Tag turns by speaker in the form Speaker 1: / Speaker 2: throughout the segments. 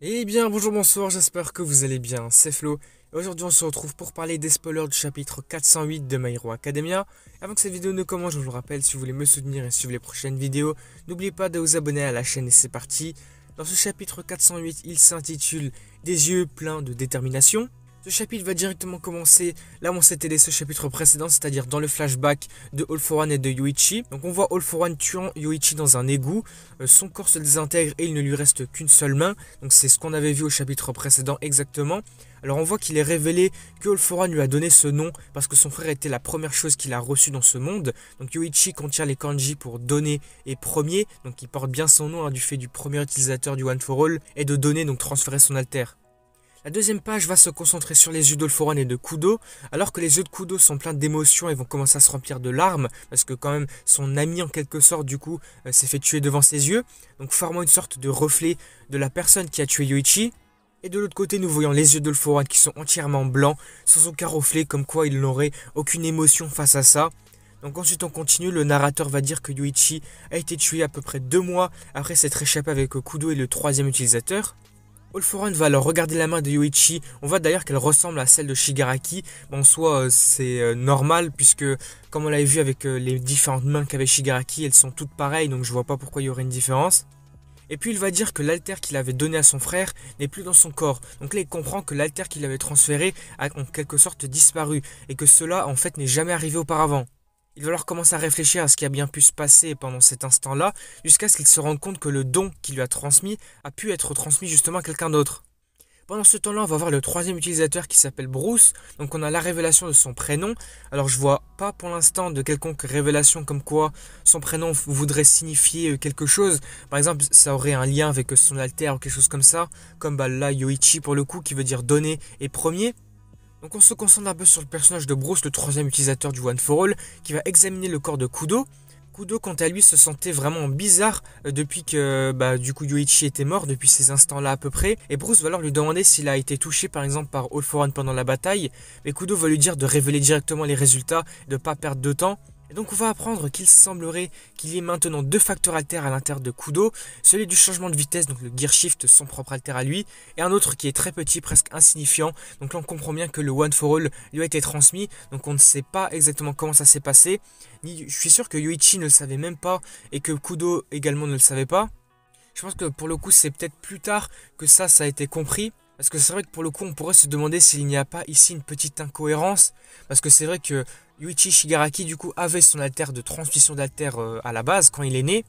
Speaker 1: Eh bien, bonjour, bonsoir, j'espère que vous allez bien, c'est Flo. Et aujourd'hui, on se retrouve pour parler des spoilers du chapitre 408 de My Hero Academia. Avant que cette vidéo ne commence, je vous le rappelle, si vous voulez me soutenir et suivre les prochaines vidéos, n'oubliez pas de vous abonner à la chaîne et c'est parti. Dans ce chapitre 408, il s'intitule Des yeux pleins de détermination. Ce chapitre va directement commencer là où on s'était laissé ce chapitre précédent, c'est-à-dire dans le flashback de All For One et de Yoichi. Donc on voit All For One tuant Yoichi dans un égout, son corps se désintègre et il ne lui reste qu'une seule main. Donc c'est ce qu'on avait vu au chapitre précédent exactement. Alors on voit qu'il est révélé que All For One lui a donné ce nom parce que son frère était la première chose qu'il a reçue dans ce monde. Donc Yoichi contient les kanji pour donner et premier, donc il porte bien son nom du fait du premier utilisateur du One For All et de donner, donc transférer son alter. La deuxième page va se concentrer sur les yeux d'All For One et de Kudo, alors que les yeux de Kudo sont pleins d'émotions et vont commencer à se remplir de larmes, parce que quand même son ami en quelque sorte du coup s'est fait tuer devant ses yeux, donc formant une sorte de reflet de la personne qui a tué Yoichi. Et de l'autre côté, nous voyons les yeux d'All For One qui sont entièrement blancs, sans aucun reflet, comme quoi il n'aurait aucune émotion face à ça. Donc ensuite on continue, le narrateur va dire que Yoichi a été tué à peu près 2 mois après s'être échappé avec Kudo et le troisième utilisateur. All For One va alors regarder la main de Yoichi, on voit d'ailleurs qu'elle ressemble à celle de Shigaraki, bon, en soi c'est normal puisque comme on l'avait vu avec les différentes mains qu'avait Shigaraki, elles sont toutes pareilles donc je vois pas pourquoi il y aurait une différence. Et puis il va dire que l'alter qu'il avait donné à son frère n'est plus dans son corps, donc là il comprend que l'alter qu'il avait transféré a en quelque sorte disparu et que cela en fait n'est jamais arrivé auparavant. Il va alors commencer à réfléchir à ce qui a bien pu se passer pendant cet instant-là, jusqu'à ce qu'il se rende compte que le don qu'il lui a transmis a pu être transmis justement à quelqu'un d'autre. Pendant ce temps-là, on va voir le troisième utilisateur qui s'appelle Bruce, donc on a la révélation de son prénom. Alors je vois pas pour l'instant de quelconque révélation comme quoi son prénom voudrait signifier quelque chose. Par exemple, ça aurait un lien avec son alter ou quelque chose comme ça, comme là Yoichi pour le coup qui veut dire donner et premier. Donc on se concentre un peu sur le personnage de Bruce, le troisième utilisateur du One For All, qui va examiner le corps de Kudo. Kudo, quant à lui, se sentait vraiment bizarre depuis que du coup Yoichi était mort, depuis ces instants-là à peu près. Et Bruce va alors lui demander s'il a été touché par exemple par All For One pendant la bataille. Mais Kudo va lui dire de révéler directement les résultats, de ne pas perdre de temps. Et donc on va apprendre qu'il semblerait qu'il y ait maintenant 2 facteurs alters à l'intérieur de Kudo, celui du changement de vitesse, donc le gear shift, son propre alter à lui, et un autre qui est très petit, presque insignifiant. Donc là on comprend bien que le One For All lui a été transmis, donc on ne sait pas exactement comment ça s'est passé. Je suis sûr que Yoichi ne le savait même pas, et que Kudo également ne le savait pas. Je pense que pour le coup c'est peut-être plus tard que ça a été compris. Parce que c'est vrai que pour le coup, on pourrait se demander s'il n'y a pas ici une petite incohérence. Parce que c'est vrai que Yuichi Shigaraki, du coup, avait son alter de transmission d'alter à la base, quand il est né.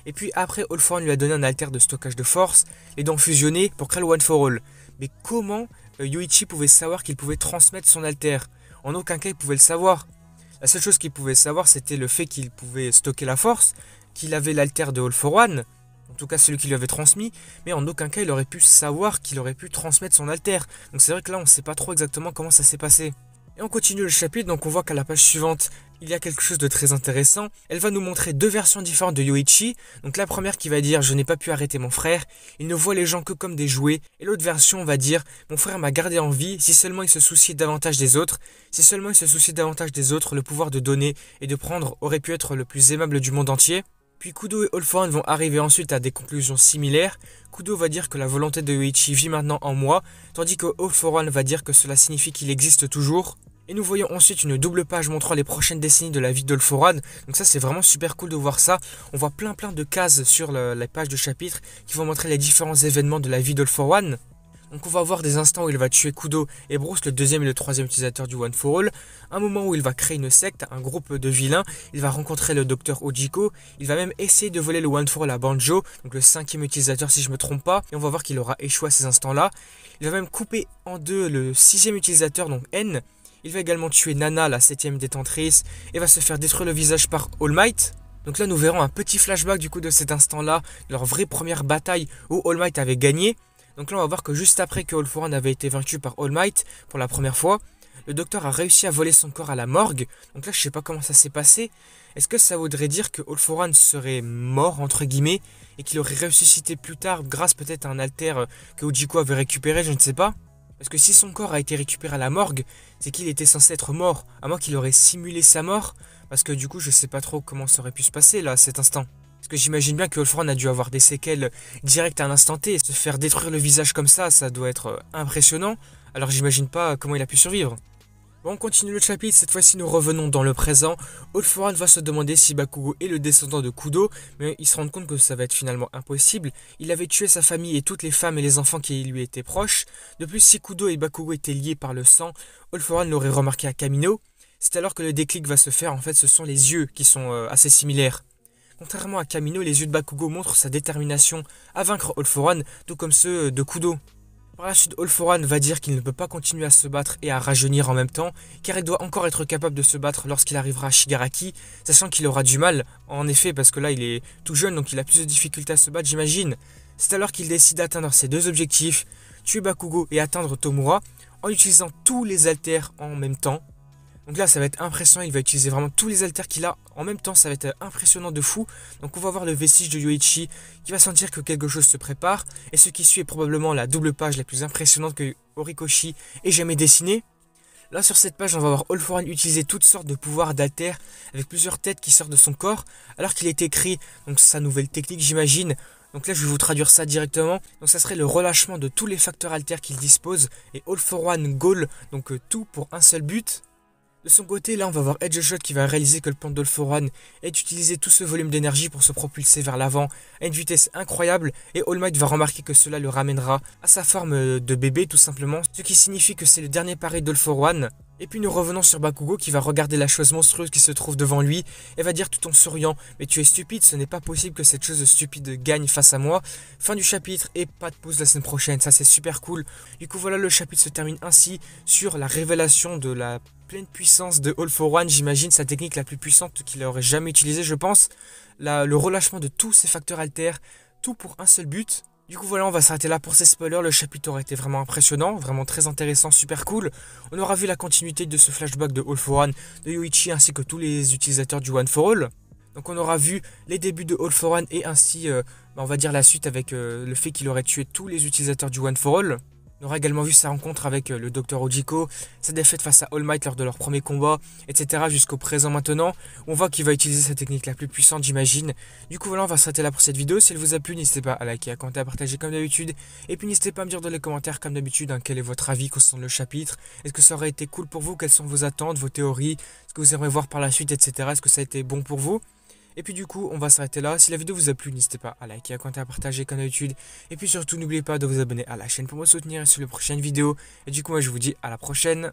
Speaker 1: Et puis après, All For One lui a donné un alter de stockage de force, les dents fusionnées pour créer le One For All. Mais comment Yuichi pouvait savoir qu'il pouvait transmettre son alter? En aucun cas, il pouvait le savoir. La seule chose qu'il pouvait savoir, c'était le fait qu'il pouvait stocker la force, qu'il avait l'alter de All For One, en tout cas celui qui lui avait transmis, mais en aucun cas il aurait pu savoir qu'il aurait pu transmettre son alter. Donc c'est vrai que là on ne sait pas trop exactement comment ça s'est passé. Et on continue le chapitre, donc on voit qu'à la page suivante, il y a quelque chose de très intéressant. Elle va nous montrer 2 versions différentes de Yoichi. Donc la première qui va dire « Je n'ai pas pu arrêter mon frère, il ne voit les gens que comme des jouets ». Et l'autre version va dire « Mon frère m'a gardé en vie, si seulement il se souciait davantage des autres. Si seulement il se souciait davantage des autres, le pouvoir de donner et de prendre aurait pu être le plus aimable du monde entier ». Puis Kudo et All For One vont arriver ensuite à des conclusions similaires. Kudo va dire que la volonté de Yoichi vit maintenant en moi, tandis que All For One va dire que cela signifie qu'il existe toujours. Et nous voyons ensuite une double page montrant les prochaines décennies de la vie d'All For One. Donc ça c'est vraiment super cool de voir ça. On voit plein de cases sur la page de chapitre qui vont montrer les différents événements de la vie d'All For One. Donc on va voir des instants où il va tuer Kudo et Bruce, le deuxième et le troisième utilisateur du One For All. Un moment où il va créer une secte, un groupe de vilains. Il va rencontrer le docteur Ojiko. Il va même essayer de voler le One For All à Banjo, donc le 5e utilisateur si je me trompe pas. Et on va voir qu'il aura échoué à ces instants-là. Il va même couper en 2 le 6e utilisateur, donc N. Il va également tuer Nana, la 7e détentrice, et va se faire détruire le visage par All Might. Donc là nous verrons un petit flashback du coup de cet instant-là, de leur vraie première bataille où All Might avait gagné. Donc là on va voir que juste après que All For One avait été vaincu par All Might pour la première fois, le docteur a réussi à voler son corps à la morgue. Donc là je sais pas comment ça s'est passé. Est-ce que ça voudrait dire que All For One serait mort entre guillemets et qu'il aurait ressuscité plus tard grâce peut-être à un alter que Ojiko avait récupéré, je ne sais pas. Parce que si son corps a été récupéré à la morgue, c'est qu'il était censé être mort, à moins qu'il aurait simulé sa mort, parce que du coup je sais pas trop comment ça aurait pu se passer là à cet instant. Est-ce que j'imagine bien que All For One a dû avoir des séquelles directes à un instant T, et se faire détruire le visage comme ça doit être impressionnant, alors j'imagine pas comment il a pu survivre. Bon, on continue le chapitre, cette fois-ci nous revenons dans le présent. All For One va se demander si Bakugo est le descendant de Kudo, mais il se rend compte que ça va être finalement impossible. Il avait tué sa famille et toutes les femmes et les enfants qui lui étaient proches. De plus, si Kudo et Bakugo étaient liés par le sang, All For One l'aurait remarqué à Kamino. C'est alors que le déclic va se faire, en fait ce sont les yeux qui sont assez similaires. Contrairement à Kamino, les yeux de Bakugo montrent sa détermination à vaincre All For One, tout comme ceux de Kudo. Par la suite, All For One va dire qu'il ne peut pas continuer à se battre et à rajeunir en même temps, car il doit encore être capable de se battre lorsqu'il arrivera à Shigaraki, sachant qu'il aura du mal, en effet, parce que là il est tout jeune, donc il a plus de difficultés à se battre, j'imagine. C'est alors qu'il décide d'atteindre ses deux objectifs, tuer Bakugo et atteindre Tomura, en utilisant tous les haltères en même temps. Donc là, ça va être impressionnant, il va utiliser vraiment tous les haltères qu'il a en même temps, ça va être impressionnant de fou. Donc on va voir le vestige de Yoichi qui va sentir que quelque chose se prépare. Et ce qui suit est probablement la double page la plus impressionnante que Horikoshi ait jamais dessinée. Là sur cette page, on va voir All For One utiliser toutes sortes de pouvoirs d'haltères avec plusieurs têtes qui sortent de son corps. Alors qu'il est écrit, donc sa nouvelle technique j'imagine. Donc là je vais vous traduire ça directement. Donc ça serait le relâchement de tous les facteurs haltères qu'il dispose. Et All For One goal, donc tout pour un seul but. De son côté, là on va voir Edgeshot qui va réaliser que le plan d'All For One est d'utiliser tout ce volume d'énergie pour se propulser vers l'avant à une vitesse incroyable, et All Might va remarquer que cela le ramènera à sa forme de bébé tout simplement, ce qui signifie que c'est le dernier pari d'All For One. Et puis nous revenons sur Bakugo qui va regarder la chose monstrueuse qui se trouve devant lui et va dire tout en souriant: mais tu es stupide, ce n'est pas possible que cette chose stupide gagne face à moi. Fin du chapitre et pas de pause la semaine prochaine, ça c'est super cool. Du coup voilà, le chapitre se termine ainsi sur la révélation de la pleine puissance de All For One, j'imagine sa technique la plus puissante qu'il aurait jamais utilisée je pense. Le relâchement de tous ces facteurs haltères, tout pour un seul but. Du coup voilà, on va s'arrêter là pour ces spoilers, le chapitre aurait été vraiment impressionnant, vraiment très intéressant, super cool. On aura vu la continuité de ce flashback de All For One, de Yoichi ainsi que tous les utilisateurs du One For All. Donc on aura vu les débuts de All For One et ainsi on va dire la suite avec le fait qu'il aurait tué tous les utilisateurs du One For All. On aura également vu sa rencontre avec le Dr Ojiko, sa défaite face à All Might lors de leur premier combat, etc. jusqu'au présent maintenant. On voit qu'il va utiliser sa technique la plus puissante j'imagine. Du coup voilà, on va s'arrêter là pour cette vidéo. Si elle vous a plu, n'hésitez pas à liker, à commenter, à partager comme d'habitude. Et puis n'hésitez pas à me dire dans les commentaires comme d'habitude quel est votre avis concernant le chapitre. Est-ce que ça aurait été cool pour vous? Quelles sont vos attentes, vos théories? Ce que vous aimeriez voir par la suite, etc. Est-ce que ça a été bon pour vous? Et puis du coup, on va s'arrêter là. Si la vidéo vous a plu, n'hésitez pas à liker, à commenter, à partager comme d'habitude. Et puis surtout, n'oubliez pas de vous abonner à la chaîne pour me soutenir sur les prochaines vidéos. Et du coup, moi je vous dis à la prochaine.